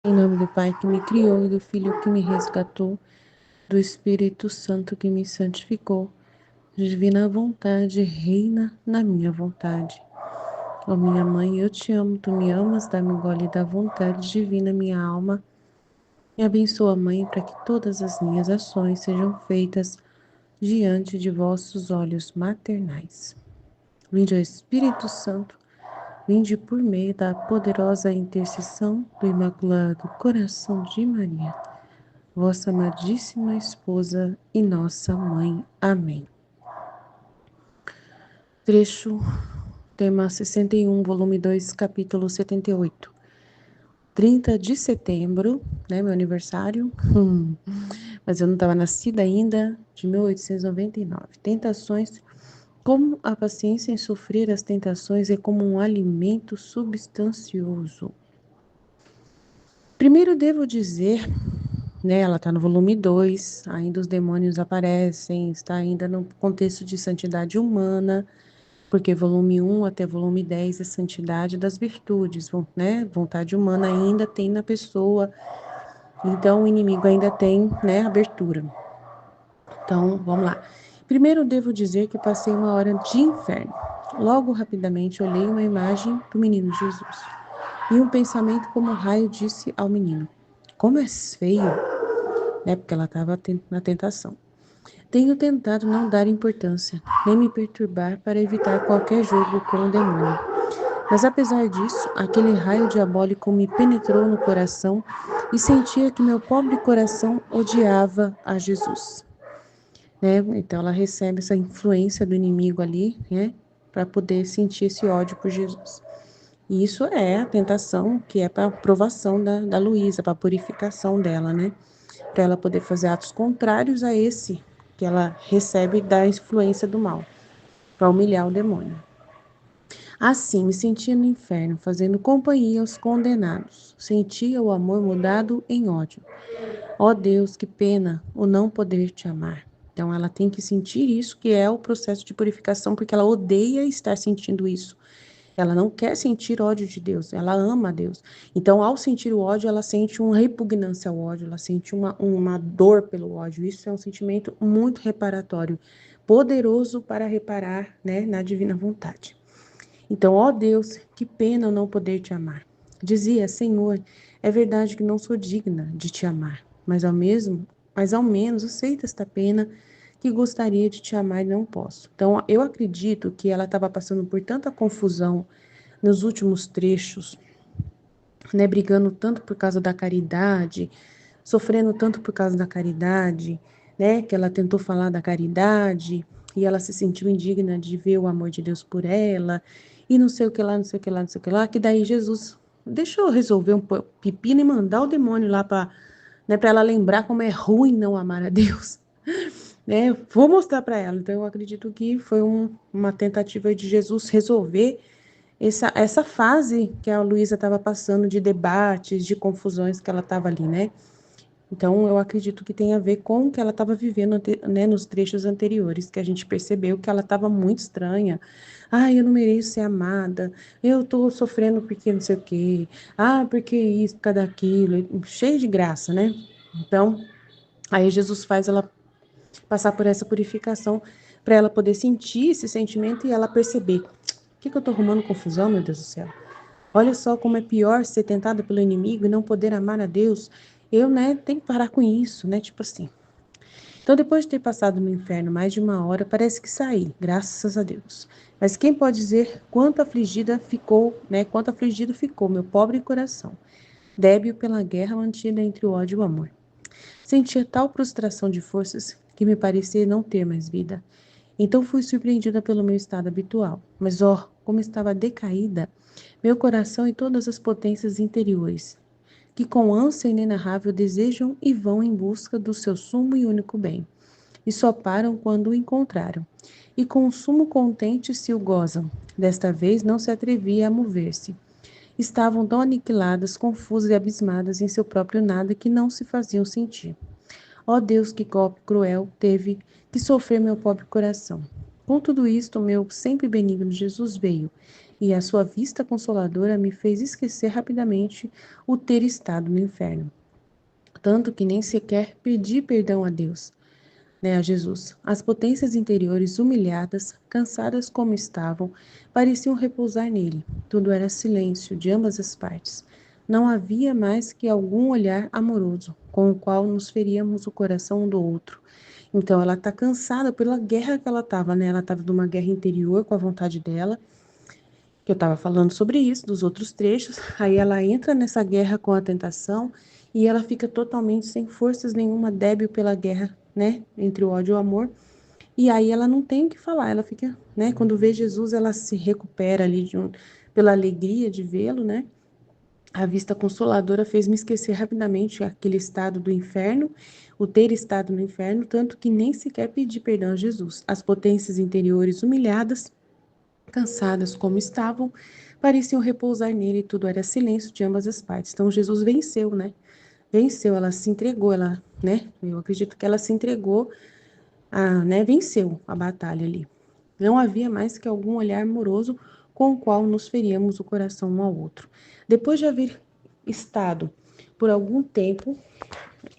Em nome do Pai que me criou e do Filho que me resgatou, do Espírito Santo que me santificou, divina vontade reina na minha vontade. Ó minha mãe, eu te amo, tu me amas, dá-me gole da vontade divina, minha alma. Me abençoa, Mãe, para que todas as minhas ações sejam feitas diante de vossos olhos maternais. Vinde ao Espírito Santo, vinde por meio da poderosa intercessão do Imaculado Coração de Maria, vossa amadíssima esposa e nossa mãe. Amém. Trecho, tema 61, volume 2, capítulo 78. 30 de setembro, né, meu aniversário, mas eu não estava nascida ainda, de 1899. Tentações, como a paciência em sofrer as tentações é como um alimento substancioso. Primeiro devo dizer, né, ela está no volume 2, ainda os demônios aparecem, está ainda no contexto de santidade humana, porque volume 1 até volume 10 é santidade das virtudes, né, vontade humana ainda tem na pessoa, então o inimigo ainda tem, né, abertura. Então, vamos lá. Primeiro devo dizer que passei uma hora de inferno. Logo, rapidamente, olhei uma imagem do menino Jesus. E um pensamento como um raio disse ao menino: como és feio, né? Porque ela estava na tentação. Tenho tentado não dar importância, nem me perturbar para evitar qualquer jogo com o demônio. Mas apesar disso, aquele raio diabólico me penetrou no coração e sentia que meu pobre coração odiava a Jesus. Né? Então ela recebe essa influência do inimigo ali, né? Para poder sentir esse ódio por Jesus. E isso é a tentação que é para a aprovação da Luísa, para a purificação dela, né? Para ela poder fazer atos contrários a esse que ela recebe da influência do mal, para humilhar o demônio. Assim, me sentia no inferno, fazendo companhia aos condenados. Sentia o amor mudado em ódio. Ó Deus, que pena o não poder te amar. Então, ela tem que sentir isso, que é o processo de purificação, porque ela odeia estar sentindo isso. Ela não quer sentir ódio de Deus, ela ama a Deus. Então, ao sentir o ódio, ela sente uma repugnância ao ódio, ela sente uma dor pelo ódio. Isso é um sentimento muito reparatório, poderoso para reparar, né, na divina vontade. Então, ó Deus, que pena eu não poder te amar. Dizia: Senhor, é verdade que não sou digna de te amar, mas ao menos aceita esta pena, que gostaria de te amar e não posso. Então, eu acredito que ela estava passando por tanta confusão nos últimos trechos, né, brigando tanto por causa da caridade, sofrendo tanto por causa da caridade, né, que ela tentou falar da caridade e ela se sentiu indigna de ver o amor de Deus por ela e não sei o que lá, não sei o que lá, não sei o que lá, que daí Jesus deixou resolver um pepino e mandar o demônio lá para, né, para ela lembrar como é ruim não amar a Deus. Né, vou mostrar para ela. Então, eu acredito que foi uma tentativa de Jesus resolver essa fase que a Luísa estava passando de debates, de confusões que ela estava ali, né? Então, eu acredito que tem a ver com o que ela estava vivendo, né, nos trechos anteriores, que a gente percebeu que ela estava muito estranha. Ah, eu não mereço ser amada, eu estou sofrendo porque não sei o quê, ah, porque isso, por causa daquilo, cheio de graça, né? Então, aí Jesus faz ela passar por essa purificação para ela poder sentir esse sentimento e ela perceber: o que eu estou arrumando confusão, meu Deus do céu? Olha só como é pior ser tentada pelo inimigo e não poder amar a Deus. Eu, né, tenho que parar com isso, né? Tipo assim. Então, depois de ter passado no inferno mais de uma hora, parece que saí, graças a Deus. Mas quem pode dizer quanto afligida ficou, né? Quanto afligido ficou meu pobre coração, débil pela guerra mantida entre o ódio e o amor. Sentia tal prostração de forças que me parecia não ter mais vida. Então fui surpreendida pelo meu estado habitual. Mas, ó, como estava decaída, meu coração e todas as potências interiores, que com ânsia inenarrável desejam e vão em busca do seu sumo e único bem, e só param quando o encontraram, e com sumo contente se o gozam. Desta vez não se atrevia a mover-se. Estavam tão aniquiladas, confusas e abismadas em seu próprio nada que não se faziam sentir. Ó Deus, que golpe cruel teve que sofrer meu pobre coração. Com tudo isto, meu sempre benigno Jesus veio, e a sua vista consoladora me fez esquecer rapidamente o ter estado no inferno, tanto que nem sequer pedi perdão a Deus, né, a Jesus. As potências interiores, humilhadas, cansadas como estavam, pareciam repousar nele. Tudo era silêncio de ambas as partes. Não havia mais que algum olhar amoroso, com o qual nos feríamos o coração um do outro. Então, ela está cansada pela guerra que ela estava, né? Ela estava numa guerra interior com a vontade dela, que eu estava falando sobre isso, dos outros trechos. Aí ela entra nessa guerra com a tentação e ela fica totalmente sem forças nenhuma, débil pela guerra, né? Entre o ódio e o amor. E aí ela não tem o que falar, ela fica, né? Quando vê Jesus, ela se recupera ali pela alegria de vê-lo, né? A vista consoladora fez-me esquecer rapidamente aquele estado do inferno, o ter estado no inferno, tanto que nem sequer pedi perdão a Jesus. As potências interiores humilhadas, cansadas como estavam, pareciam repousar nele e tudo era silêncio de ambas as partes. Então Jesus venceu, né? Venceu, ela se entregou, ela, né? Eu acredito que ela se entregou, né? Venceu a batalha ali. Não havia mais que algum olhar amoroso com o qual nos feríamos o coração um ao outro. Depois de haver estado por algum tempo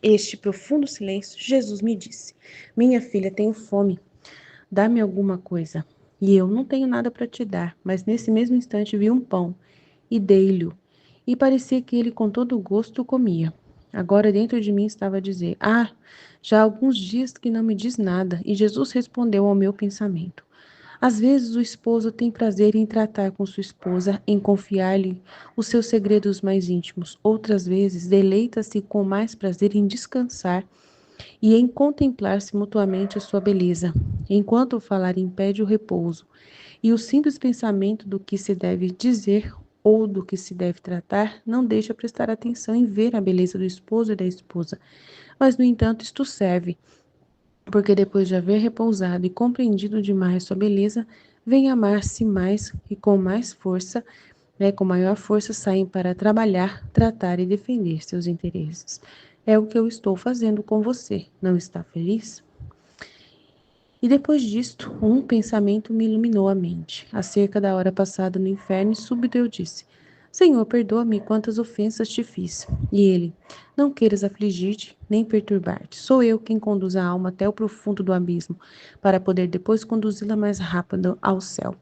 este profundo silêncio, Jesus me disse: Minha filha, tenho fome, dá-me alguma coisa. E eu não tenho nada para te dar, mas nesse mesmo instante vi um pão e dei-lhe. E parecia que ele com todo o gosto o comia. Agora dentro de mim estava a dizer: já há alguns dias que não me diz nada. E Jesus respondeu ao meu pensamento: às vezes o esposo tem prazer em tratar com sua esposa, em confiar-lhe os seus segredos mais íntimos. Outras vezes deleita-se com mais prazer em descansar e em contemplar-se mutuamente a sua beleza, enquanto o falar impede o repouso. E o simples pensamento do que se deve dizer ou do que se deve tratar não deixa prestar atenção em ver a beleza do esposo e da esposa. Mas, no entanto, isto serve porque depois de haver repousado e compreendido demais sua beleza, vem amar-se mais e com mais força, né, com maior força saem para trabalhar, tratar e defender seus interesses. É o que eu estou fazendo com você. Não está feliz? E depois disto, um pensamento me iluminou a mente, acerca da hora passada no inferno, e súbito eu disse: Senhor, perdoa-me quantas ofensas te fiz. E ele: Não queiras afligir-te, nem perturbar-te. Sou eu quem conduz a alma até o profundo do abismo, para poder depois conduzi-la mais rápido ao céu.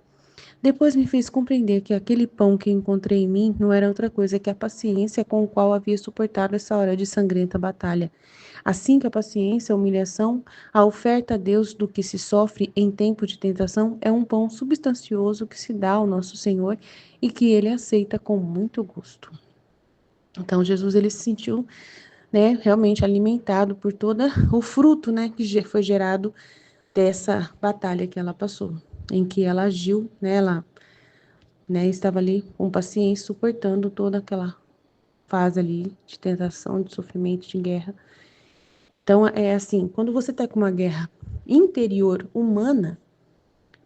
Depois me fez compreender que aquele pão que encontrei em mim não era outra coisa que a paciência com o qual havia suportado essa hora de sangrenta batalha. Assim que a paciência, a humilhação, a oferta a Deus do que se sofre em tempo de tentação é um pão substancioso que se dá ao nosso Senhor e que ele aceita com muito gosto. Então Jesus ele se sentiu, né, realmente alimentado por todo o fruto, né, que foi gerado dessa batalha que ela passou, em que ela agiu, né, ela, né, estava ali com paciência suportando toda aquela fase ali de tentação, de sofrimento, de guerra. Então, é assim, quando você está com uma guerra interior humana,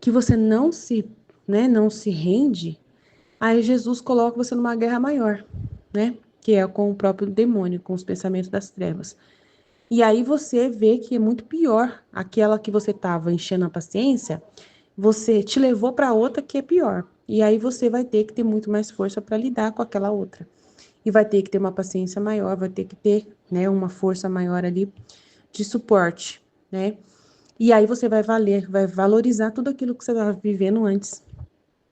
que você não se, né, não se rende, aí Jesus coloca você numa guerra maior, né? Que é com o próprio demônio, com os pensamentos das trevas. E aí você vê que é muito pior aquela que você estava enchendo a paciência, você te levou para outra que é pior. E aí você vai ter que ter muito mais força para lidar com aquela outra. E vai ter que ter uma paciência maior, vai ter que ter, né, uma força maior ali de suporte, né? E aí você vai valorizar tudo aquilo que você estava vivendo antes.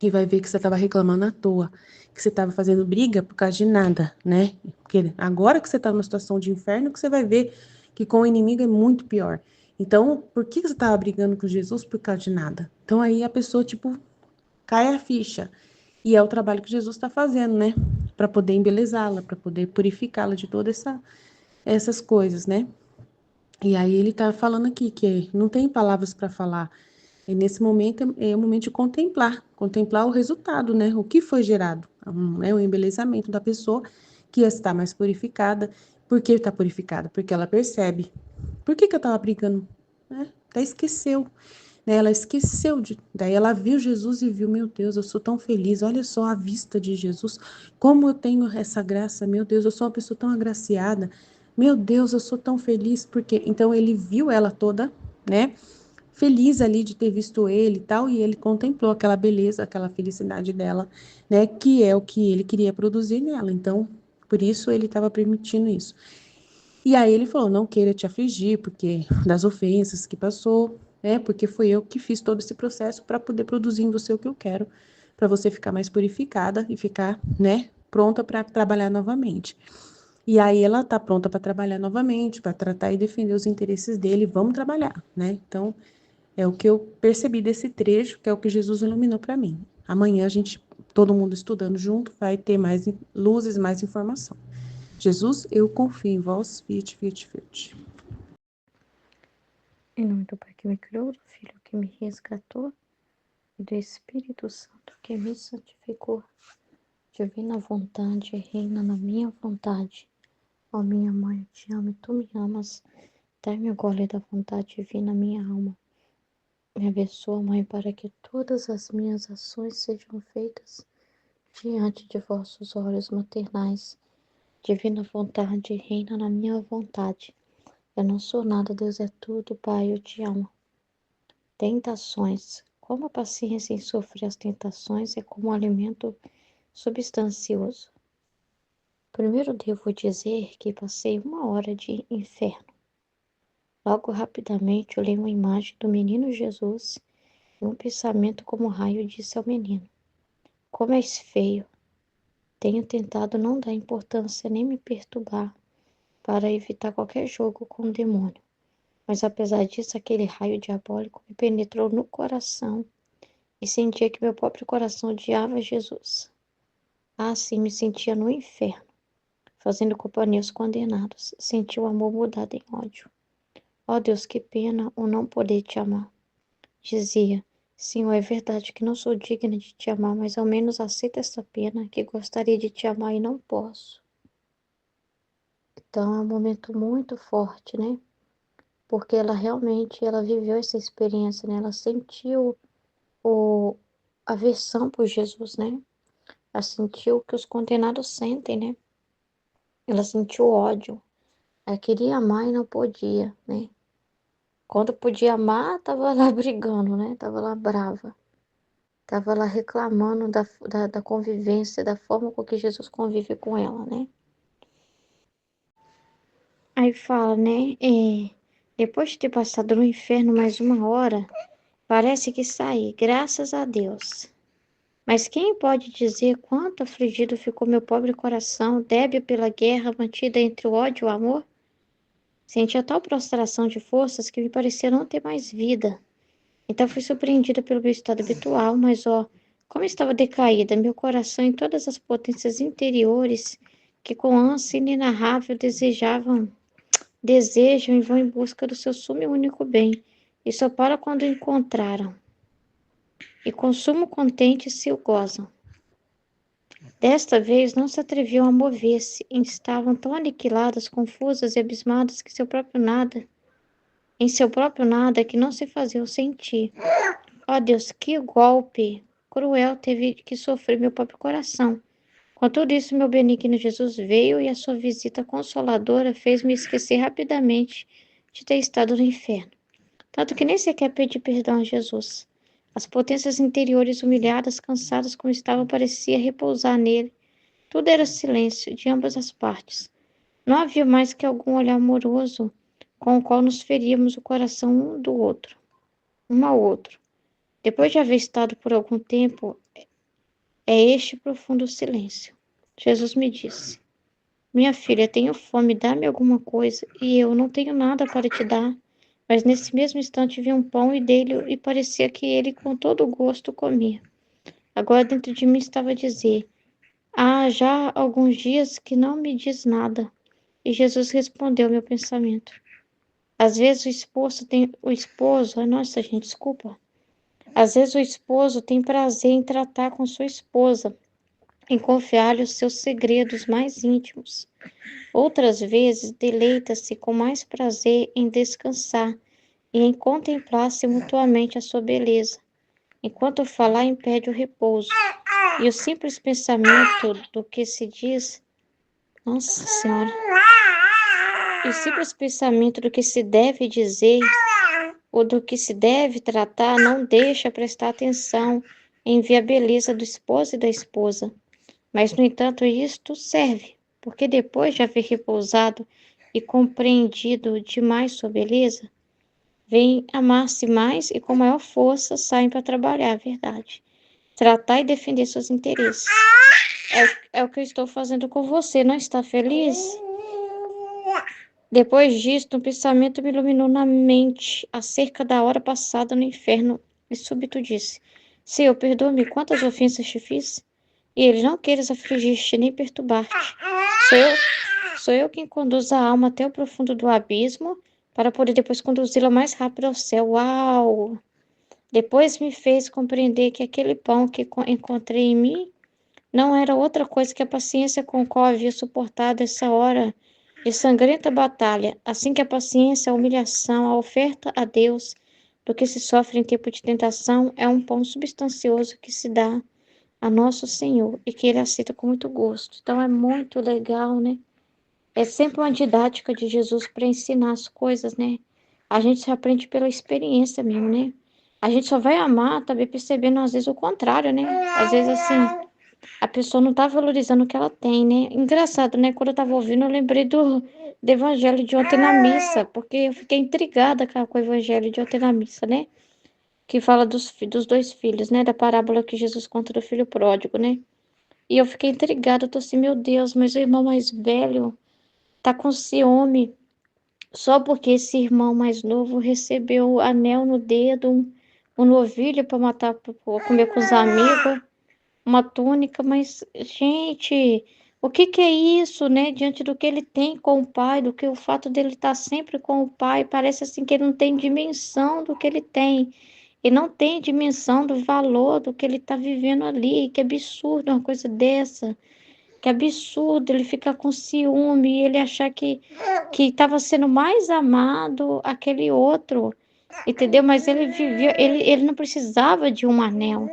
E vai ver que você estava reclamando à toa, que você estava fazendo briga por causa de nada, né? Porque agora que você está numa situação de inferno, que você vai ver que com o inimigo é muito pior. Então, por que você estava brigando com Jesus por causa de nada? Então aí a pessoa, tipo, cai a ficha. E é o trabalho que Jesus está fazendo, né? Para poder embelezá-la, para poder purificá-la de todas essas coisas, né? E aí ele está falando aqui que não tem palavras para falar. E nesse momento é o momento de contemplar o resultado, né? O que foi gerado, né? O embelezamento da pessoa que está mais purificada. Por que está purificada? Porque ela percebe. Por que eu estava brigando? Né? Até esqueceu. Né? Ela esqueceu. Daí ela viu Jesus e viu, meu Deus, eu sou tão feliz. Olha só a vista de Jesus. Como eu tenho essa graça. Meu Deus, eu sou uma pessoa tão agraciada. Meu Deus, eu sou tão feliz. Porque então ele viu ela toda, né? feliz ali de ter visto ele e tal, e ele contemplou aquela beleza, aquela felicidade dela, né, que é o que ele queria produzir nela. Então, por isso ele estava permitindo isso. E aí ele falou: não queira te afligir, porque das ofensas que passou, né? Porque foi eu que fiz todo esse processo para poder produzir em você o que eu quero, para você ficar mais purificada e ficar, né, pronta para trabalhar novamente. E aí ela tá pronta para trabalhar novamente, para tratar e defender os interesses dele. Vamos trabalhar, né? Então, é o que eu percebi desse trecho, que é o que Jesus iluminou para mim. Amanhã a gente, todo mundo estudando junto, vai ter mais luzes, mais informação. Jesus, eu confio em vós, fiat, fiat, fiat. Em nome do Pai que me criou, do Filho que me resgatou, e do Espírito Santo que me santificou. Divina vontade, reina na minha vontade. Ó minha mãe, eu te amo e tu me amas. Dai-me o gole da vontade divina, minha alma. Me abençoa, Mãe, para que todas as minhas ações sejam feitas diante de vossos olhos maternais. Divina vontade, reina na minha vontade. Eu não sou nada, Deus é tudo, Pai, eu te amo. Tentações. Como a paciência em sofrer as tentações é como um alimento substancioso. Primeiro devo dizer que passei 1 hora de inferno. Logo rapidamente olhei uma imagem do menino Jesus e um pensamento como um raio disse ao menino: como és feio! Tenho tentado não dar importância nem me perturbar para evitar qualquer jogo com o demônio. Mas apesar disso, aquele raio diabólico me penetrou no coração e sentia que meu próprio coração odiava Jesus. Assim me sentia no inferno, fazendo companhia aos condenados. Senti o amor mudado em ódio. Ó Deus, que pena o não poder te amar. Dizia: Senhor, é verdade que não sou digna de te amar, mas ao menos aceita essa pena, que gostaria de te amar e não posso. Então é um momento muito forte, né? Porque ela realmente, ela viveu essa experiência, né? Ela sentiu a aversão por Jesus, né? Ela sentiu o que os condenados sentem, né? Ela sentiu ódio. Ela queria amar e não podia, né? Quando podia amar, tava lá brigando, né? Tava lá brava. Tava lá reclamando da convivência, da forma com que Jesus convive com ela, né? Aí fala, né? Depois de ter passado no inferno mais 1 hora, parece que saí, graças a Deus. Mas quem pode dizer quanto afligido ficou meu pobre coração, débil pela guerra mantida entre o ódio e o amor? Sentia tal prostração de forças que me parecia não ter mais vida. Então fui surpreendida pelo meu estado habitual, mas ó, como estava decaída, meu coração em todas as potências interiores que com ânsia inenarrável desejam e vão em busca do seu sumo e único bem, e só para quando o encontraram. E com sumo contente se o gozam. Desta vez não se atreviam a mover-se, e estavam tão aniquiladas, confusas e abismadas que em seu próprio nada, que não se faziam sentir. Ó Deus, que golpe cruel teve que sofrer meu próprio coração. Com tudo isso, meu benigno Jesus veio e a sua visita consoladora fez-me esquecer rapidamente de ter estado no inferno. Tanto que nem sequer pedi perdão a Jesus. As potências interiores humilhadas, cansadas como estavam, parecia repousar nele. Tudo era silêncio, de ambas as partes. Não havia mais que algum olhar amoroso com o qual nos feríamos o coração um ao outro. Depois de haver estado por algum tempo, é este profundo silêncio. Jesus me disse: minha filha, tenho fome, dá-me alguma coisa, e eu não tenho nada para te dar. Mas nesse mesmo instante vi um pão e dei-lhe, e parecia que ele com todo gosto comia. Agora dentro de mim estava a dizer: há já alguns dias que não me diz nada. E Jesus respondeu ao meu pensamento. Às vezes nossa gente, desculpa. Às vezes o esposo tem prazer em tratar com sua esposa, em confiar-lhe os seus segredos mais íntimos. Outras vezes deleita-se com mais prazer em descansar e em contemplar-se mutuamente a sua beleza, enquanto falar impede o repouso. E o simples pensamento do que se diz, nossa Senhora, e o simples pensamento do que se deve dizer ou do que se deve tratar, não deixa prestar atenção em ver a beleza do esposo e da esposa. Mas, no entanto, isto serve, porque depois de haver repousado e compreendido demais sua beleza, vem amar-se mais e com maior força saem para trabalhar a verdade, tratar e defender seus interesses. É o que eu estou fazendo com você, não está feliz? Depois disto, um pensamento me iluminou na mente acerca da hora passada no inferno, e súbito disse: Senhor, perdoa-me quantas ofensas te fiz, e ele não queiras afligir-te nem perturbar-te. Sou eu quem conduz a alma até o profundo do abismo, para poder depois conduzi-la mais rápido ao céu. Uau! Depois me fez compreender que aquele pão que encontrei em mim não era outra coisa que a paciência com qual havia suportado essa hora de sangrenta batalha, assim que a paciência, a humilhação, a oferta a Deus do que se sofre em tempo de tentação é um pão substancioso que se dá a nosso Senhor e que Ele aceita com muito gosto. Então é muito legal, né? É sempre uma didática de Jesus para ensinar as coisas, né? A gente só aprende pela experiência mesmo, né? A gente só vai amar também percebendo às vezes o contrário, né? Às vezes assim, a pessoa não tá valorizando o que ela tem, né? Engraçado, né? Quando eu tava ouvindo, eu lembrei do evangelho de ontem na missa, porque eu fiquei intrigada com o evangelho de ontem na missa, né? Que fala dos dois filhos, né? Da parábola que Jesus conta do filho pródigo, né? E eu fiquei intrigada, eu tô assim, meu Deus, mas o irmão mais velho tá com ciúme só porque esse irmão mais novo recebeu um anel no dedo, um novilho para matar, pra comer com os amigos, uma túnica, mas, gente, o que que é isso, né? Diante do que ele tem com o pai, do que o fato dele estar sempre com o pai, parece assim que ele não tem dimensão do que ele tem. E não tem dimensão do valor do que ele está vivendo ali. Que absurdo uma coisa dessa. Que absurdo ele ficar com ciúme, ele achar que estava sendo mais amado aquele outro, entendeu? Mas ele vivia, ele não precisava de um anel,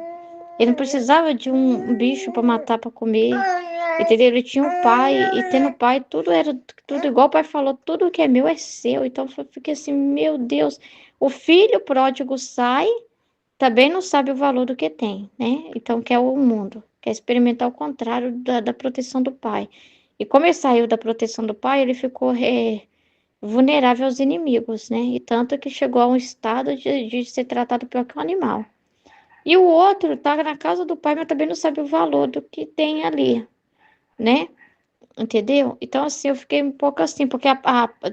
ele não precisava de um bicho para matar, para comer, entendeu? Ele tinha um pai, e tendo pai, tudo era tudo igual o pai falou, tudo que é meu é seu. Então eu fiquei assim, meu Deus, o filho pródigo sai, também não sabe o valor do que tem, né? Então quer o mundo, quer experimentar o contrário da proteção do pai. E como ele saiu da proteção do pai, ele ficou vulnerável aos inimigos, né? E tanto que chegou a um estado de ser tratado pior que um animal. E o outro tá na casa do pai, mas também não sabe o valor do que tem ali, né? Entendeu? Então, assim, eu fiquei um pouco assim, porque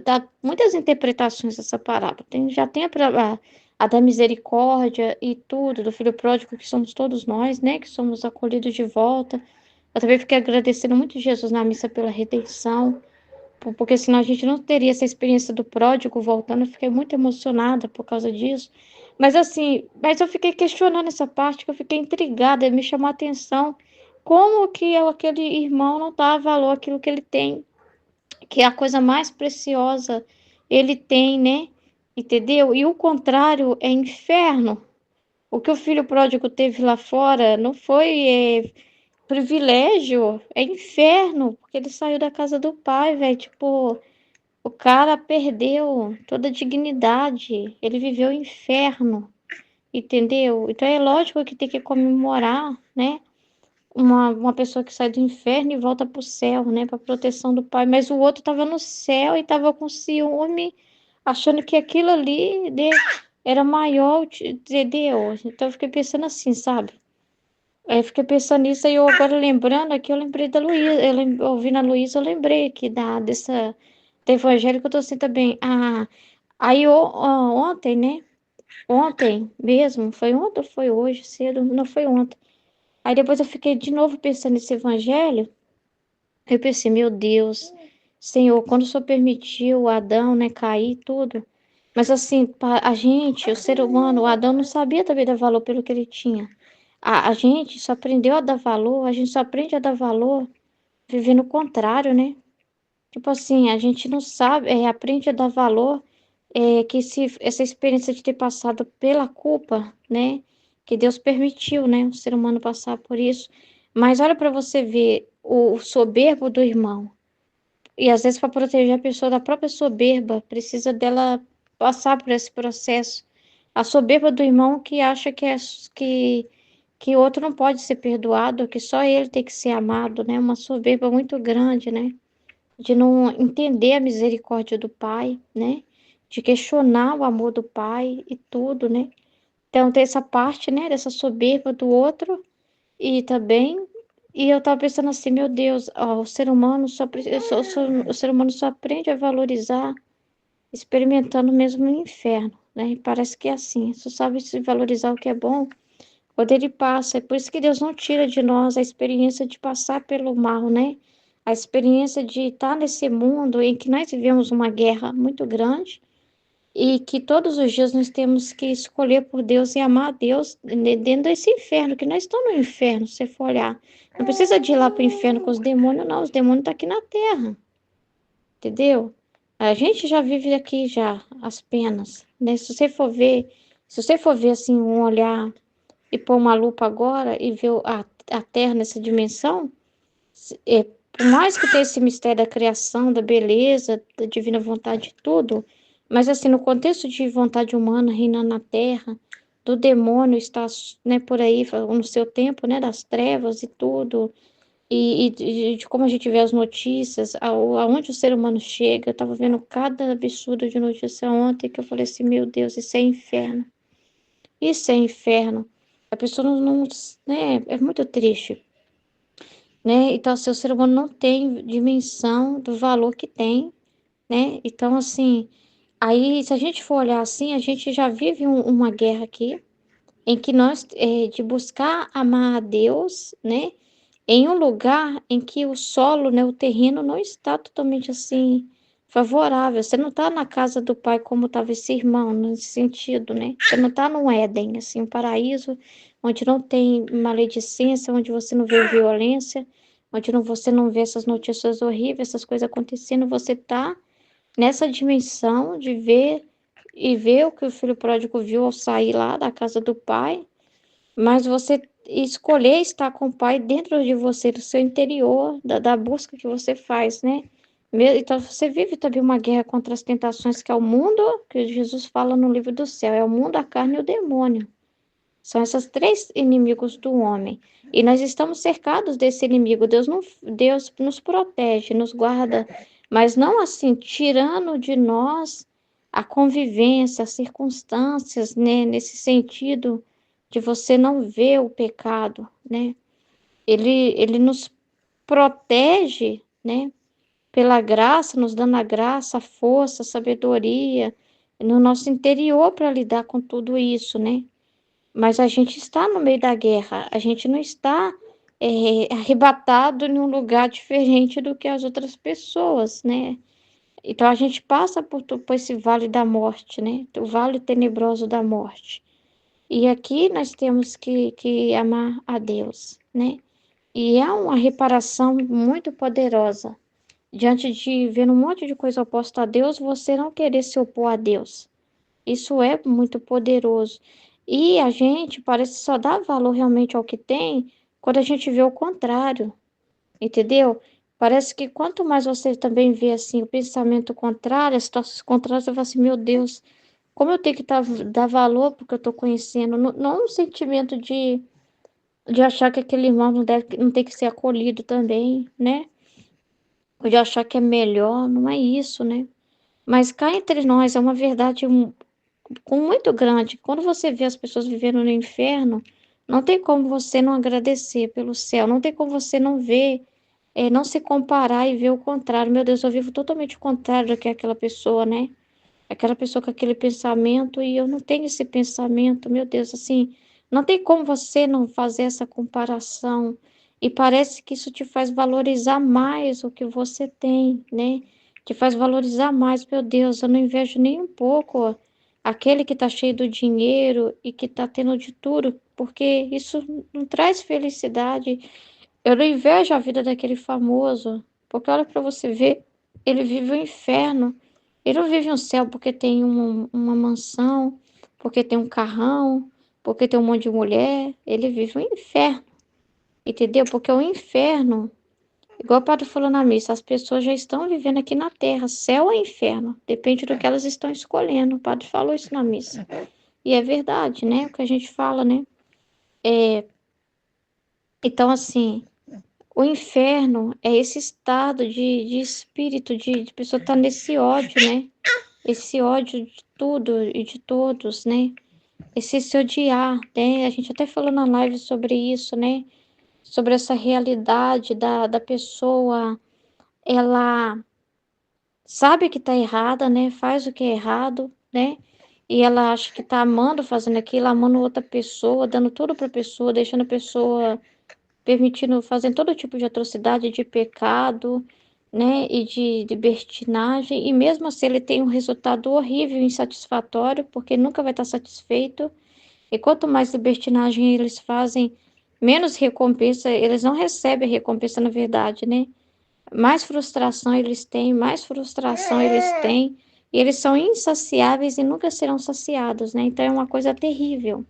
dá muitas interpretações dessa parábola. Já tem a da misericórdia e tudo, do filho pródigo, que somos todos nós, né? Que somos acolhidos de volta. Eu também fiquei agradecendo muito Jesus na missa pela redenção, porque senão a gente não teria essa experiência do pródigo voltando. Eu fiquei muito emocionada por causa disso. Mas assim, mas eu fiquei questionando essa parte, que eu fiquei intrigada, me chamou a atenção como que aquele irmão não dá valor àquilo que ele tem, que é a coisa mais preciosa ele tem, né? Entendeu? E o contrário é inferno. O que o filho pródigo teve lá fora não foi privilégio, é inferno, porque ele saiu da casa do pai, velho. Tipo, o cara perdeu toda a dignidade, ele viveu o inferno, entendeu? Então é lógico que tem que comemorar, né? Uma pessoa que sai do inferno e volta para o céu, né? Para proteção do pai. Mas o outro estava no céu e estava com ciúme, achando que aquilo ali, né, era maior, entendeu? Então eu fiquei pensando assim, sabe? Aí eu fiquei pensando nisso, e eu agora lembrando aqui, eu lembrei da Luísa, ouvindo a Luísa, eu lembrei aqui do evangelho, que eu tô assim também. Aí ontem, né? Ontem mesmo, foi ontem ou foi hoje cedo? Não foi ontem. Aí depois eu fiquei de novo pensando nesse evangelho. Eu pensei, meu Deus, Senhor, quando o Senhor permitiu Adão, né, cair tudo. Mas assim, a gente, o ser humano, o Adão não sabia também dar valor pelo que ele tinha. A gente só aprendeu a dar valor, a gente só aprende a dar valor vivendo o contrário, né? Tipo assim, a gente não sabe, aprende a dar valor, que se essa experiência de ter passado pela culpa, né? Que Deus permitiu, né? O ser humano passar por isso. Mas olha para você ver o soberbo do irmão. E às vezes, para proteger a pessoa da própria soberba, precisa dela passar por esse processo. A soberba do irmão que acha que outro não pode ser perdoado, que só ele tem que ser amado, né? Uma soberba muito grande, né? De não entender a misericórdia do Pai, né? De questionar o amor do Pai e tudo, né? Então tem essa parte, né? Dessa soberba do outro e também. E eu tava pensando assim, meu Deus, ó, o ser humano o ser humano só aprende a valorizar experimentando mesmo no inferno, né? E parece que é assim, só sabe se valorizar o que é bom quando ele passa. É por isso que Deus não tira de nós a experiência de passar pelo mal, né? A experiência de estar nesse mundo em que nós vivemos uma guerra muito grande e que todos os dias nós temos que escolher por Deus e amar a Deus dentro desse inferno, que nós estamos no inferno, se você for olhar. Não precisa de ir lá para o inferno com os demônios, não. Os demônios estão aqui na terra, entendeu? A gente já vive aqui já as penas, né? Se você for ver assim um olhar e pôr uma lupa agora e ver a Terra nessa dimensão, por mais que tenha esse mistério da criação, da beleza, da divina vontade de tudo, mas assim, no contexto de vontade humana reinando na Terra, do demônio estar, né, por aí no seu tempo, né, das trevas e tudo, e de como a gente vê as notícias, aonde o ser humano chega. Eu estava vendo cada absurdo de notícia ontem que eu falei assim, meu Deus, isso é inferno. Isso é inferno. A pessoa não, né, é muito triste, né? Então, assim, o ser humano não tem dimensão do valor que tem, né? Então, assim, aí, se a gente for olhar assim, a gente já vive uma guerra aqui, em que nós, de buscar amar a Deus, né? Em um lugar em que o solo, né, o terreno não está totalmente assim favorável. Você não está na casa do pai como estava esse irmão, nesse sentido, né? Você não está no Éden, assim, um paraíso onde não tem maledicência, onde você não vê violência, onde você não vê essas notícias horríveis, essas coisas acontecendo. Você está nessa dimensão de ver o que o filho pródigo viu ao sair lá da casa do pai, mas você escolher estar com o Pai dentro de você, do seu interior, da busca que você faz, né? Então, você vive também uma guerra contra as tentações, que é o mundo, que Jesus fala no livro do céu, é o mundo, a carne e o demônio. São esses três inimigos do homem. E nós estamos cercados desse inimigo. Deus nos protege, nos guarda, mas não assim, tirando de nós a convivência, as circunstâncias, né? Nesse sentido de você não ver o pecado, né? Ele nos protege, né? Pela graça, nos dando a graça, a força, a sabedoria no nosso interior para lidar com tudo isso, né? Mas a gente está no meio da guerra, a gente não está arrebatado em um lugar diferente do que as outras pessoas, né? Então a gente passa por esse vale da morte, né? O vale tenebroso da morte. E aqui nós temos que amar a Deus, né? E é uma reparação muito poderosa. Diante de ver um monte de coisa oposta a Deus, você não querer se opor a Deus. Isso é muito poderoso. E a gente parece só dar valor realmente ao que tem quando a gente vê o contrário, entendeu? Parece que quanto mais você também vê assim o pensamento contrário, as situações contrárias, você fala assim, meu Deus, como eu tenho que dar valor porque eu estou conhecendo, não um sentimento de achar que aquele irmão não tem que ser acolhido também, né? Ou de achar que é melhor, não é isso, né? Mas cá entre nós é uma verdade muito grande. Quando você vê as pessoas vivendo no inferno, não tem como você não agradecer pelo céu, não tem como você não ver, não se comparar e ver o contrário. Meu Deus, eu vivo totalmente o contrário do que aquela pessoa, né? Aquela pessoa com aquele pensamento e eu não tenho esse pensamento, meu Deus, assim, não tem como você não fazer essa comparação. E parece que isso te faz valorizar mais o que você tem, né? Te faz valorizar mais, meu Deus, eu não invejo nem um pouco aquele que está cheio do dinheiro e que está tendo de tudo, porque isso não traz felicidade. Eu não invejo a vida daquele famoso, porque olha para você ver, ele vive o inferno. Ele não vive um céu porque tem uma mansão, porque tem um carrão, porque tem um monte de mulher. Ele vive um inferno, entendeu? Porque o inferno, igual o padre falou na missa, as pessoas já estão vivendo aqui na terra. Céu ou inferno, depende do que elas estão escolhendo. O padre falou isso na missa. E é verdade, né? O que a gente fala, né? É, então, assim, o inferno é esse estado de espírito, de pessoa estar nesse ódio, né? Esse ódio de tudo e de todos, né? Esse se odiar, né? A gente até falou na live sobre isso, né? Sobre essa realidade da pessoa, ela sabe que tá errada, né? Faz o que é errado, né? E ela acha que tá amando fazendo aquilo, amando outra pessoa, dando tudo pra pessoa, deixando a pessoa, permitindo, fazendo todo tipo de atrocidade, de pecado, né? E de libertinagem. E mesmo assim ele tem um resultado horrível, insatisfatório, porque nunca vai estar satisfeito. E quanto mais libertinagem eles fazem, menos recompensa, eles não recebem recompensa na verdade, né? Mais frustração eles têm, mais frustração eles têm, e eles são insaciáveis e nunca serão saciados, né? Então é uma coisa terrível,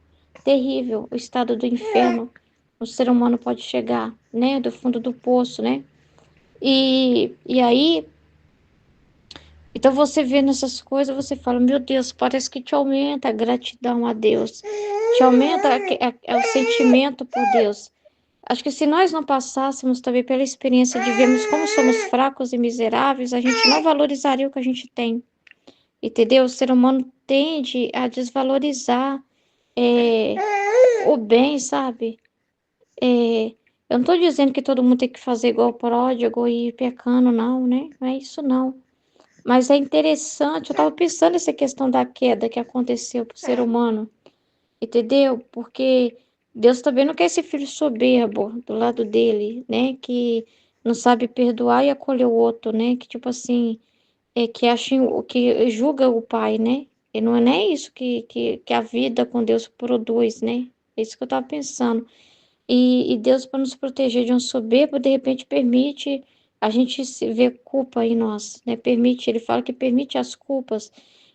terrível o estado do inferno. O ser humano pode chegar, né? Do fundo do poço, né? E aí, então você vê nessas coisas, você fala, meu Deus, parece que te aumenta a gratidão a Deus, te aumenta o sentimento por Deus. Acho que se nós não passássemos também pela experiência de vermos como somos fracos e miseráveis, a gente não valorizaria o que a gente tem. Entendeu? O ser humano tende a desvalorizar é, o bem, sabe? É, eu não estou dizendo que todo mundo tem que fazer igual o pródigo e ir pecando, não, né? Não é isso, não. Mas é interessante, eu estava pensando nessa questão da queda que aconteceu para o ser humano. Entendeu? Porque Deus também não quer esse filho soberbo do lado dele, né? Que não sabe perdoar e acolher o outro, né? Que tipo assim, que acha, que julga o pai, né? E não é nem isso que a vida com Deus produz, né? É isso que eu tava pensando. E Deus, para nos proteger de um soberbo, de repente permite a gente se ver culpa em nós, né? Permite, ele fala que permite as culpas.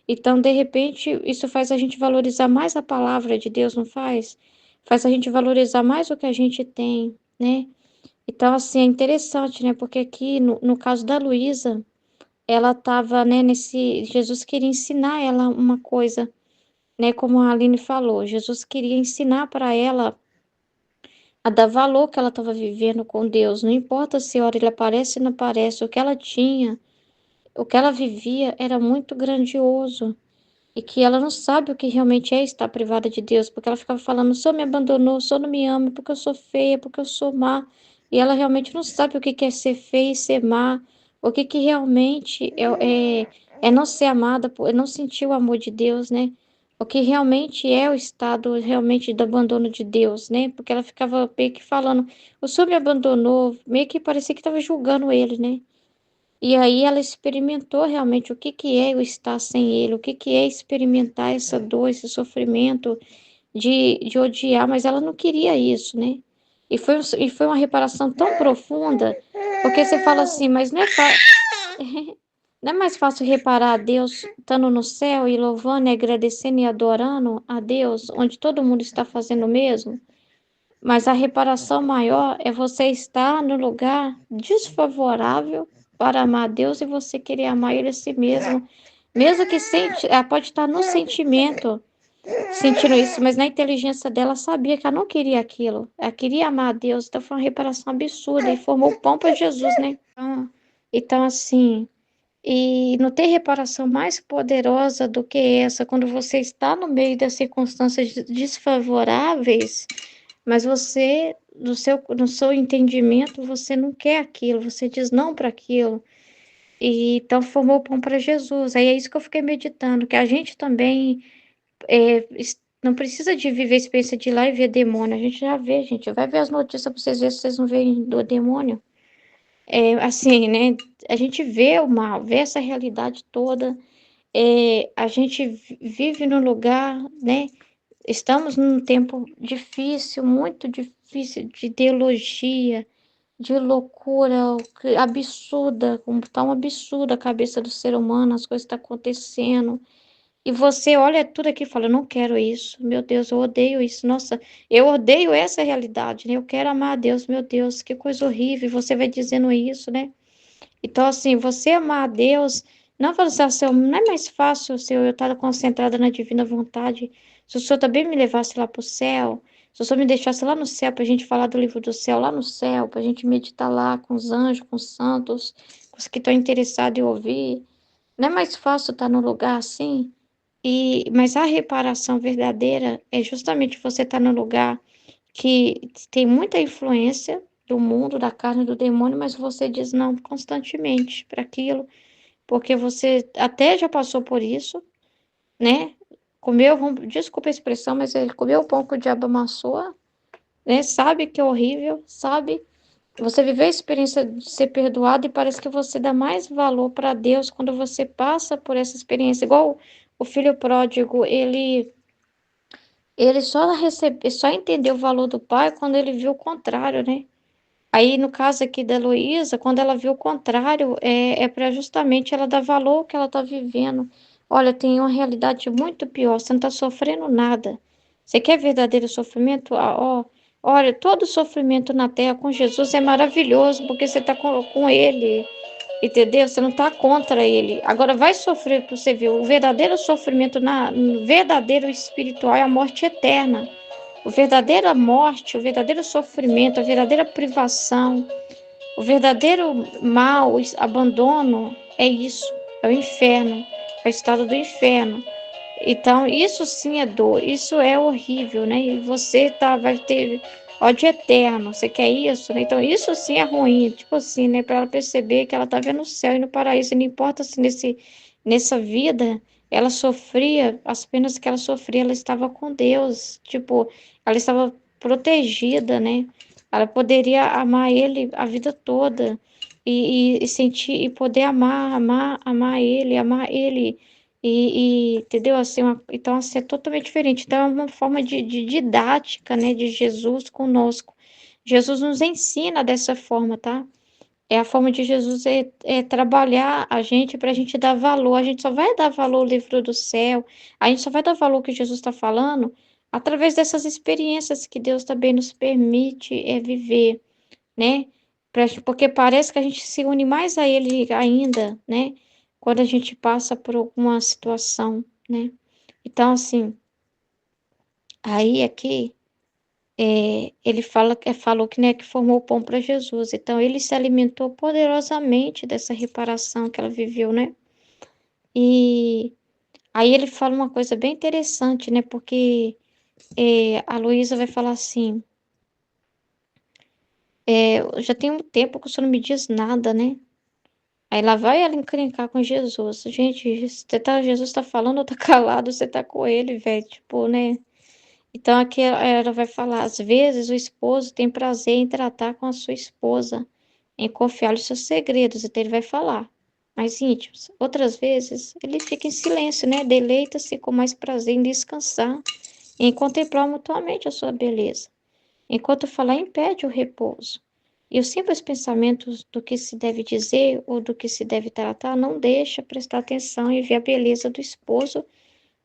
Então, de repente, isso faz a gente valorizar mais a palavra de Deus, não faz? Faz a gente valorizar mais o que a gente tem, né? Então, assim, é interessante, né? Porque aqui, no caso da Luísa, ela estava, né, nesse. Jesus queria ensinar ela uma coisa, né? Como a Aline falou, Jesus queria ensinar para ela a dar valor que ela estava vivendo com Deus. Não importa se a hora ele aparece ou não aparece, o que ela tinha, o que ela vivia era muito grandioso. E que ela não sabe o que realmente é estar privada de Deus, porque ela ficava falando, o Senhor me abandonou, o Senhor não me ama, porque eu sou feia, porque eu sou má. E ela realmente não sabe o que é ser feia e ser má, o que realmente é não ser amada, é não sentir o amor de Deus, né? O que realmente é o estado realmente do abandono de Deus, né? Porque ela ficava meio que falando, o Senhor me abandonou, meio que parecia que estava julgando ele, né? E aí ela experimentou realmente o que é eu estar sem ele, o que é experimentar essa dor, esse sofrimento de odiar, mas ela não queria isso, né? E foi uma reparação tão profunda, porque você fala assim, mas não é, não é mais fácil reparar a Deus estando no céu e louvando e agradecendo e adorando a Deus, onde todo mundo está fazendo o mesmo? Mas a reparação maior é você estar no lugar desfavorável para amar a Deus e você querer amar Ele a si mesmo. Mesmo que ela pode estar no sentimento, sentindo isso, mas na inteligência dela sabia que ela não queria aquilo. Ela queria amar a Deus, então foi uma reparação absurda e formou pão para Jesus, né? Então, assim, e não tem reparação mais poderosa do que essa, quando você está no meio das circunstâncias desfavoráveis, mas você, no seu entendimento, você não quer aquilo, você diz não para aquilo. E então formou o pão para Jesus. Aí é isso que eu fiquei meditando, que a gente também não precisa de viver a experiência de ir lá e ver demônio. A gente já vê, gente. Vai ver as notícias para vocês verem se vocês não veem do demônio. É, assim, né? A gente vê o mal, vê essa realidade toda. A gente vive num lugar, né? Estamos num tempo difícil, muito difícil, de ideologia, de loucura absurda, como está um absurdo a cabeça do ser humano, as coisas estão acontecendo. E você olha tudo aqui e fala, eu não quero isso, meu Deus, eu odeio isso, nossa, eu odeio essa realidade, né? Eu quero amar a Deus, meu Deus, que coisa horrível, e você vai dizendo isso, né? Então, assim, você amar a Deus, não fala assim, não é mais fácil se eu estar concentrada na divina vontade, Se o Senhor também me levasse lá para o céu, se o Senhor me deixasse lá no céu para a gente falar do livro do céu, lá no céu, para a gente meditar lá com os anjos, com os santos, com os que estão interessados em ouvir, não é mais fácil estar num lugar assim? Mas a reparação verdadeira é justamente você estar num lugar que tem muita influência do mundo, da carne, do demônio, mas você diz não constantemente para aquilo, porque você até já passou por isso, né? Comeu, desculpa a expressão, mas ele comeu o pão que o diabo amassou, né? Sabe que é horrível, sabe? Você viveu a experiência de ser perdoado e parece que você dá mais valor para Deus quando você passa por essa experiência. Igual o filho pródigo, ele só entendeu o valor do pai quando ele viu o contrário, né? Aí, no caso aqui da Heloísa, quando ela viu o contrário, é para justamente ela dar valor ao que ela está vivendo. Olha, tem uma realidade muito pior, você não está sofrendo nada. Você quer verdadeiro sofrimento? Olha, todo sofrimento na terra com Jesus é maravilhoso, porque você está com Ele, entendeu? Você não está contra Ele. Agora, vai sofrer para você ver. O verdadeiro sofrimento, no verdadeiro espiritual, é a morte eterna. A verdadeira morte, o verdadeiro sofrimento, a verdadeira privação, o verdadeiro mal, o abandono, é isso, é o inferno, é o estado do inferno. Então, isso sim é dor, isso é horrível, né? E você vai ter ódio eterno, você quer isso, né? Então, isso sim é ruim, tipo assim, né? Para ela perceber que ela tá vendo o céu e no paraíso, e não importa se nessa vida ela sofria, as penas que ela sofria, ela estava com Deus, tipo, ela estava protegida, né? Ela poderia amar ele a vida toda e sentir, e poder amar ele entendeu? Assim, então, assim, é totalmente diferente. Então, é uma forma de didática, né, de Jesus conosco. Jesus nos ensina dessa forma, tá? É a forma de Jesus é trabalhar a gente para a gente dar valor. A gente só vai dar valor ao livro do céu, a gente só vai dar valor ao que Jesus está falando através dessas experiências que Deus também nos permite viver, né? Porque parece que a gente se une mais a Ele ainda, né? Quando a gente passa por alguma situação, né? Então, assim, aí aqui ele falou que, né, que formou o pão para Jesus. Então, ele se alimentou poderosamente dessa reparação que ela viveu, né? E aí ele fala uma coisa bem interessante, né? Porque a Luísa vai falar assim: já tem um tempo que o senhor não me diz nada, né? Aí lá vai ela encrencar com Jesus. Gente, Jesus tá falando ou tá calado, você tá com ele, velho. Tipo, né? Então aqui ela vai falar, às vezes o esposo tem prazer em tratar com a sua esposa, em confiar os seus segredos, então ele vai falar, mais íntimos. Outras vezes ele fica em silêncio, né? Deleita-se com mais prazer em descansar, em contemplar mutuamente a sua beleza. Enquanto falar impede o repouso. E os simples pensamentos do que se deve dizer ou do que se deve tratar não deixa prestar atenção e ver a beleza do esposo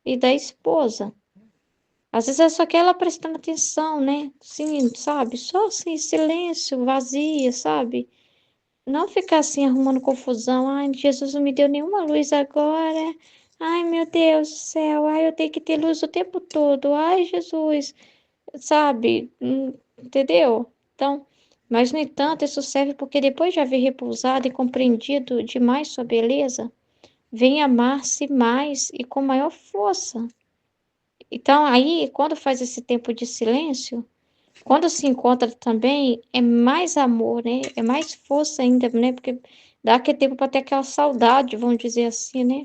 e da esposa. Às vezes é só que ela prestando atenção, né? Sim, sabe? Só assim, silêncio, vazia, sabe? Não ficar assim arrumando confusão. Ai, Jesus não me deu nenhuma luz agora. Ai, meu Deus do céu. Ai, eu tenho que ter luz o tempo todo. Ai, Jesus, sabe? Entendeu? Então, mas no entanto, isso serve porque depois de haver repousado e compreendido demais sua beleza, vem amar-se mais e com maior força. Então, aí, quando faz esse tempo de silêncio, quando se encontra também, é mais amor, né? É mais força ainda, né? Porque dá aquele tempo para ter aquela saudade, vamos dizer assim, né?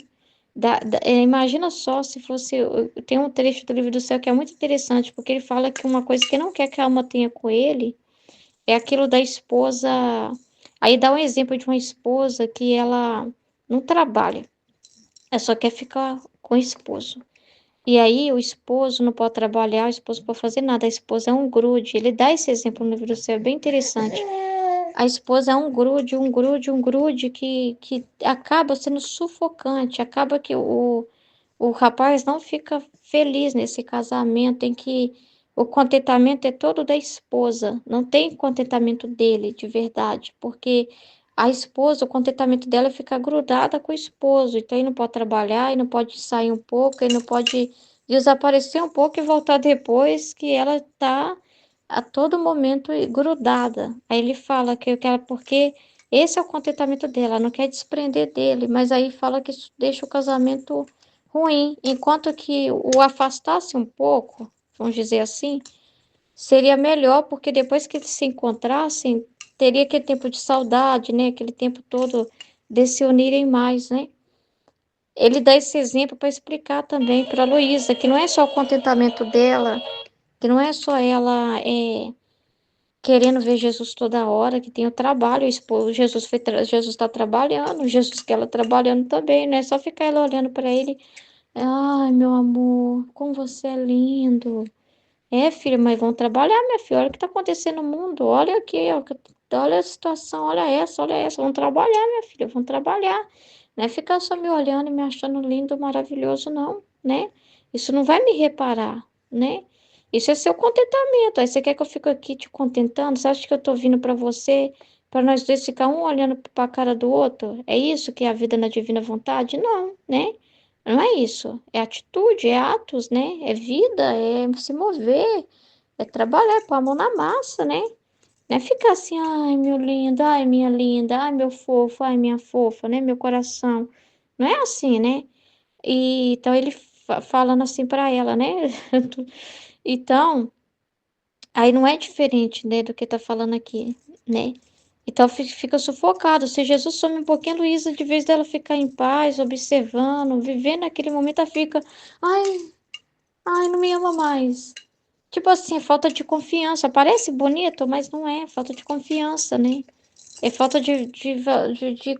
Imagina só se fosse. Tem um trecho do livro do céu que é muito interessante, porque ele fala que uma coisa que não quer que a alma tenha com ele é aquilo da esposa. Aí dá um exemplo de uma esposa que ela não trabalha, ela só quer ficar com o esposo. E aí o esposo não pode trabalhar, o esposo não pode fazer nada, a esposa é um grude. Ele dá esse exemplo no livro do céu, é bem interessante. A esposa é um grude que acaba sendo sufocante, acaba que o rapaz não fica feliz nesse casamento em que o contentamento é todo da esposa, não tem contentamento dele de verdade, porque a esposa, o contentamento dela é ficar grudada com o esposo, então ele não pode trabalhar, ele não pode sair um pouco, ele não pode desaparecer um pouco e voltar depois, que ela está a todo momento grudada. Aí ele fala que ela, porque esse é o contentamento dela, ela não quer desprender dele, mas aí fala que isso deixa o casamento ruim, enquanto que o afastasse um pouco, vamos dizer assim, seria melhor, porque depois que eles se encontrassem, teria aquele tempo de saudade, né? Aquele tempo todo de se unirem mais, né? Ele dá esse exemplo para explicar também para a Luísa, que não é só o contentamento dela, que não é só ela querendo ver Jesus toda hora, que tem o trabalho, Jesus Jesus está trabalhando, Jesus quer ela trabalhando também, não é só ficar ela olhando para ele, ai, meu amor, como você é lindo. É, filha, mas vão trabalhar, minha filha. Olha o que está acontecendo no mundo. Olha aqui, ó, olha a situação, olha essa, olha essa. Vão trabalhar, minha filha, vão trabalhar. Não é ficar só me olhando e me achando lindo, maravilhoso, não, né? Isso não vai me reparar, né? Isso é seu contentamento. Aí você quer que eu fique aqui te contentando? Você acha que eu tô vindo para você, para nós dois ficar um olhando para a cara do outro? É isso que é a vida na divina vontade? Não, né? Não é isso. É atitude, é atos, né? É vida, é se mover, é trabalhar, é pôr a mão na massa, né? Não é ficar assim, ai, meu lindo, ai, minha linda, ai, meu fofo, ai, minha fofa, né? Meu coração. Não é assim, né? E então ele falando assim para ela, né? Então, aí não é diferente, né, do que tá falando aqui, né? Então fica sufocado. Se Jesus some um pouquinho, a Luísa, de vez dela ficar em paz, observando, vivendo aquele momento, ela fica, ai, ai, não me ama mais. Tipo assim, é falta de confiança. Parece bonito, mas não é. Falta de confiança, né? É falta de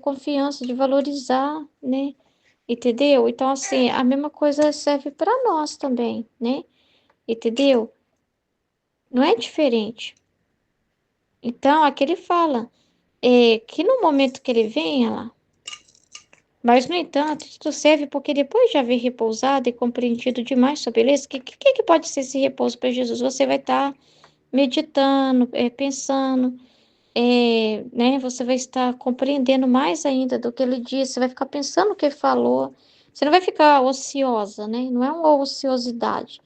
confiança, de valorizar, né? Entendeu? Então, assim, a mesma coisa serve para nós também, né? Entendeu? Não é diferente. Então, aqui ele fala que no momento que ele vem, ela, mas, no entanto, isto serve porque depois de haver repousado e compreendido demais sua beleza, que pode ser esse repouso para Jesus? Você vai estar meditando, pensando, né? Você vai estar compreendendo mais ainda do que ele disse, você vai ficar pensando o que ele falou. Você não vai ficar ociosa, né? Não é uma ociosidade.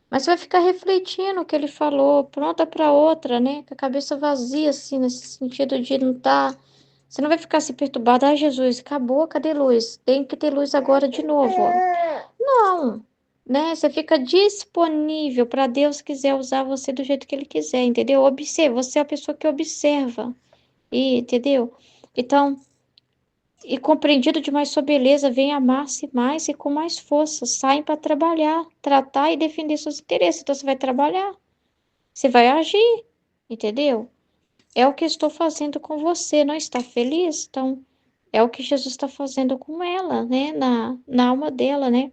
Mas você vai ficar refletindo o que ele falou, pronta para outra, né? Com a cabeça vazia, assim, nesse sentido de não estar. Você não vai ficar se perturbada. Ah, Jesus, acabou, cadê luz? Tem que ter luz agora de novo. Não, né? Você fica disponível para Deus quiser usar você do jeito que Ele quiser, entendeu? Observa, você é a pessoa que observa, entendeu? Então, e compreendido demais sua beleza, vem amar-se mais e com mais força. Saem para trabalhar, tratar e defender seus interesses. Então, você vai trabalhar, você vai agir, entendeu? É o que estou fazendo com você, não está feliz? Então, é o que Jesus está fazendo com ela, né? Na alma dela, né?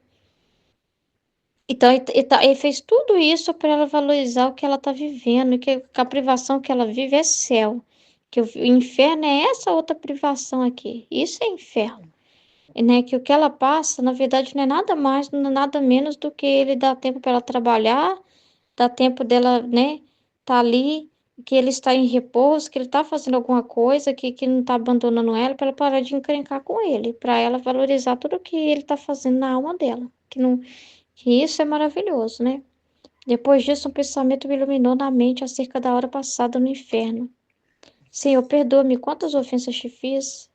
Então, ele fez tudo isso para ela valorizar o que ela está vivendo, que a privação que ela vive é céu. Que o inferno é essa outra privação aqui. Isso é inferno. Né, que o que ela passa, na verdade, não é nada mais, não é nada menos do que ele dá tempo para ela trabalhar, dá tempo dela, né, tá ali, que ele está em repouso, que ele está fazendo alguma coisa, que não está abandonando ela, para ela parar de encrencar com ele, para ela valorizar tudo que ele está fazendo na alma dela, que não, que isso é maravilhoso, né? Depois disso, um pensamento me iluminou na mente acerca da hora passada no inferno. Senhor, perdoa-me, quantas ofensas te fiz?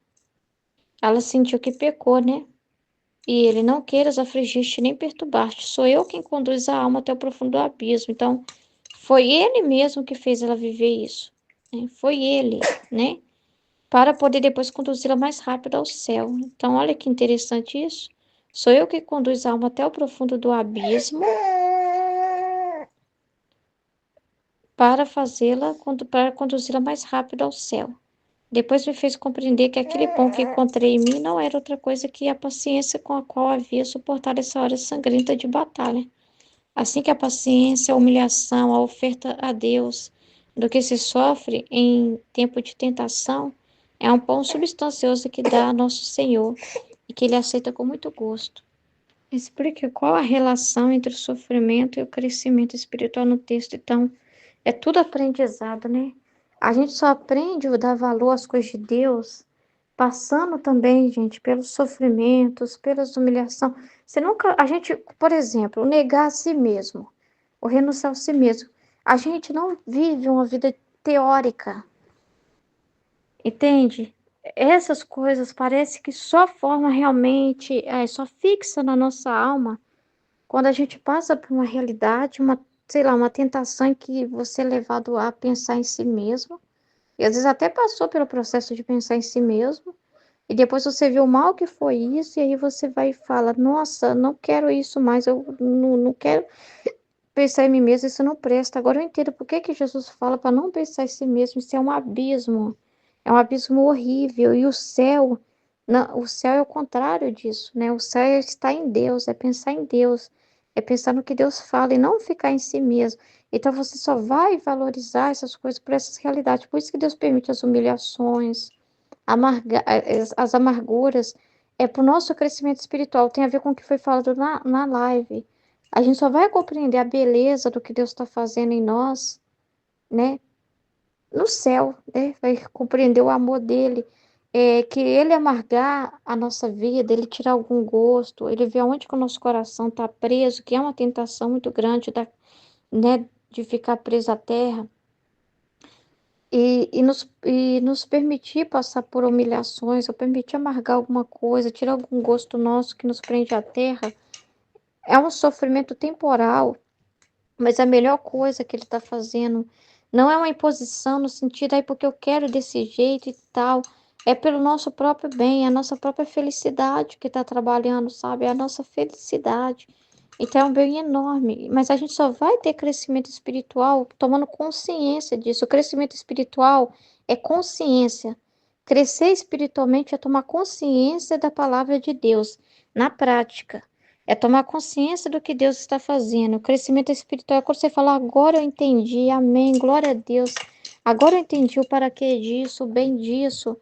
Ela sentiu que pecou, né? E ele não queiras afligir-te nem perturbar-te. Sou eu quem conduz a alma até o profundo abismo. Então, foi ele mesmo que fez ela viver isso. Né? Foi ele, né? Para poder depois conduzi-la mais rápido ao céu. Então, olha que interessante isso. Sou eu que conduz a alma até o profundo do abismo para fazê-la, para conduzi-la mais rápido ao céu. Depois me fez compreender que aquele pão que encontrei em mim não era outra coisa que a paciência com a qual havia suportado essa hora sangrenta de batalha. Assim que a paciência, a humilhação, a oferta a Deus do que se sofre em tempo de tentação, é um pão substancioso que dá a nosso Senhor e que Ele aceita com muito gosto. Explique qual a relação entre o sofrimento e o crescimento espiritual no texto. Então, é tudo aprendizado, né? A gente só aprende a dar valor às coisas de Deus passando também, gente, pelos sofrimentos, pelas humilhações. A gente, por exemplo, negar a si mesmo, ou renunciar a si mesmo. A gente não vive uma vida teórica, entende? Essas coisas parece que só forma realmente, só fixa na nossa alma quando a gente passa por uma realidade, sei lá, uma tentação em que você é levado a pensar em si mesmo, e às vezes até passou pelo processo de pensar em si mesmo, e depois você vê o mal que foi isso, e aí você vai e fala, nossa, não quero isso mais, eu não quero pensar em mim mesmo, isso não presta. Agora eu entendo por que que Jesus fala para não pensar em si mesmo, isso é um abismo horrível, e o céu, não, o céu é o contrário disso, né? O céu é estar em Deus, é pensar em Deus, é pensar no que Deus fala e não ficar em si mesmo. Então você só vai valorizar essas coisas por essas realidades. Por isso que Deus permite as humilhações, as amarguras, é para o nosso crescimento espiritual. Tem a ver com o que foi falado na live. A gente só vai compreender a beleza do que Deus está fazendo em nós, né? No céu, né? Vai compreender o amor dele. Que ele amargar a nossa vida, ele tirar algum gosto, ele ver onde que o nosso coração está preso, que é uma tentação muito grande, né, de ficar preso à terra. E nos permitir passar por humilhações, ou permitir amargar alguma coisa, tirar algum gosto nosso que nos prende à terra, é um sofrimento temporal, mas a melhor coisa que ele está fazendo não é uma imposição no sentido, aí porque eu quero desse jeito e tal, é pelo nosso próprio bem, é a nossa própria felicidade que está trabalhando, sabe? É a nossa felicidade. Então é um bem enorme, mas a gente só vai ter crescimento espiritual tomando consciência disso. O crescimento espiritual é consciência. Crescer espiritualmente é tomar consciência da palavra de Deus na prática. É tomar consciência do que Deus está fazendo. O crescimento espiritual é quando você fala, agora eu entendi, amém, glória a Deus. Agora eu entendi o para quê disso, o bem disso.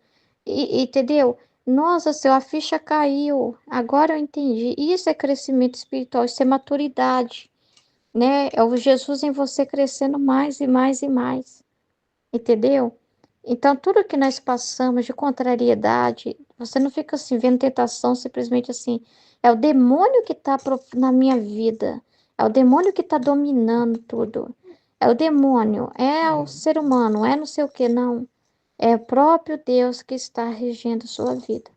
Entendeu? Nossa, Senhor, a ficha caiu. Agora eu entendi. Isso é crescimento espiritual, isso é maturidade, né? É o Jesus em você crescendo mais e mais e mais. Entendeu? Então, tudo que nós passamos de contrariedade, você não fica assim, vendo tentação simplesmente assim. É o demônio que está na minha vida. É o demônio que está dominando tudo. É o demônio, é o ser humano, é não sei o que, não. É o próprio Deus que está regendo a sua vida.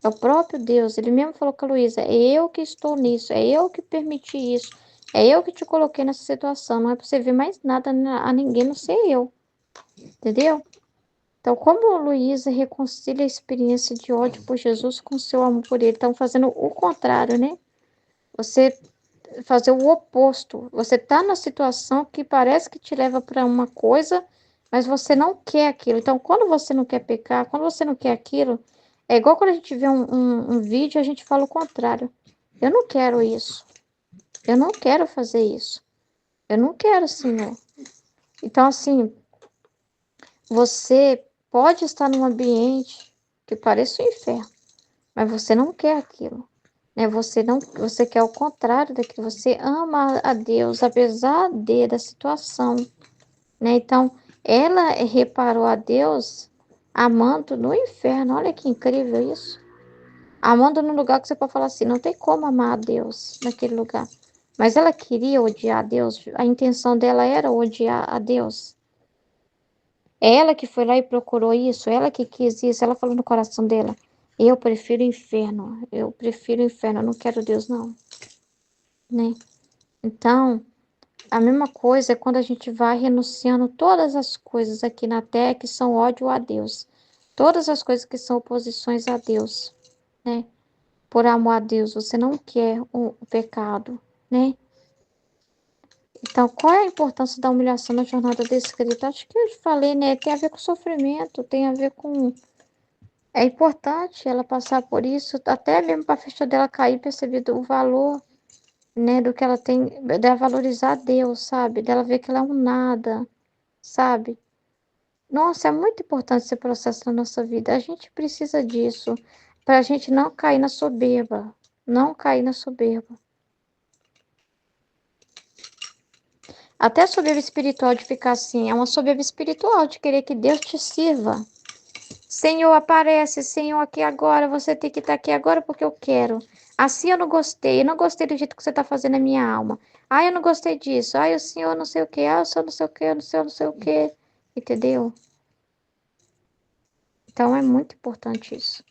É o próprio Deus. Ele mesmo falou com a Luísa: é eu que estou nisso, é eu que permiti isso, é eu que te coloquei nessa situação. Não é para você ver mais nada a ninguém, não ser eu. Entendeu? Então, como a Luísa reconcilia a experiência de ódio por Jesus com seu amor por ele? Estão fazendo o contrário, né? Você fazer o oposto. Você está na situação que parece que te leva para uma coisa, mas você não quer aquilo. Então, quando você não quer pecar, quando você não quer aquilo, é igual quando a gente vê um vídeo, a gente fala o contrário. Eu não quero isso. Eu não quero fazer isso. Eu não quero, Senhor. Então, assim, você pode estar num ambiente que parece um inferno, mas você não quer aquilo, né? Você quer o contrário daquilo. Você ama a Deus apesar da situação, né? Então, ela reparou a Deus amando no inferno. Olha que incrível isso. Amando no lugar que você pode falar assim, não tem como amar a Deus naquele lugar. Mas ela queria odiar a Deus. A intenção dela era odiar a Deus. É ela que foi lá e procurou isso, ela que quis isso, ela falou no coração dela: eu prefiro o inferno, eu não quero Deus não, né? Então, a mesma coisa é quando a gente vai renunciando todas as coisas aqui na terra que são ódio a Deus, todas as coisas que são oposições a Deus, né? Por amor a Deus, você não quer o pecado, né? Então, qual é a importância da humilhação na jornada descrita? Acho que eu falei, né? Tem a ver com sofrimento, tem a ver com. É importante ela passar por isso, até mesmo para a ficha dela cair, perceber o valor, né, do que ela tem, dela valorizar Deus, sabe? Dela ver que ela é um nada, sabe? Nossa, é muito importante esse processo na nossa vida. A gente precisa disso para a gente não cair na soberba, não cair na soberba. Até a soberba espiritual de ficar assim, é uma soberba espiritual de querer que Deus te sirva, Senhor, aparece, Senhor, aqui agora. Você tem que estar aqui agora porque eu quero. Assim eu não gostei do jeito que você está fazendo a minha alma. Ah, eu não gostei disso. Ah, o Senhor não sei o quê. Ah, o Senhor não sei o quê, não sei o quê. Entendeu? Então é muito importante isso.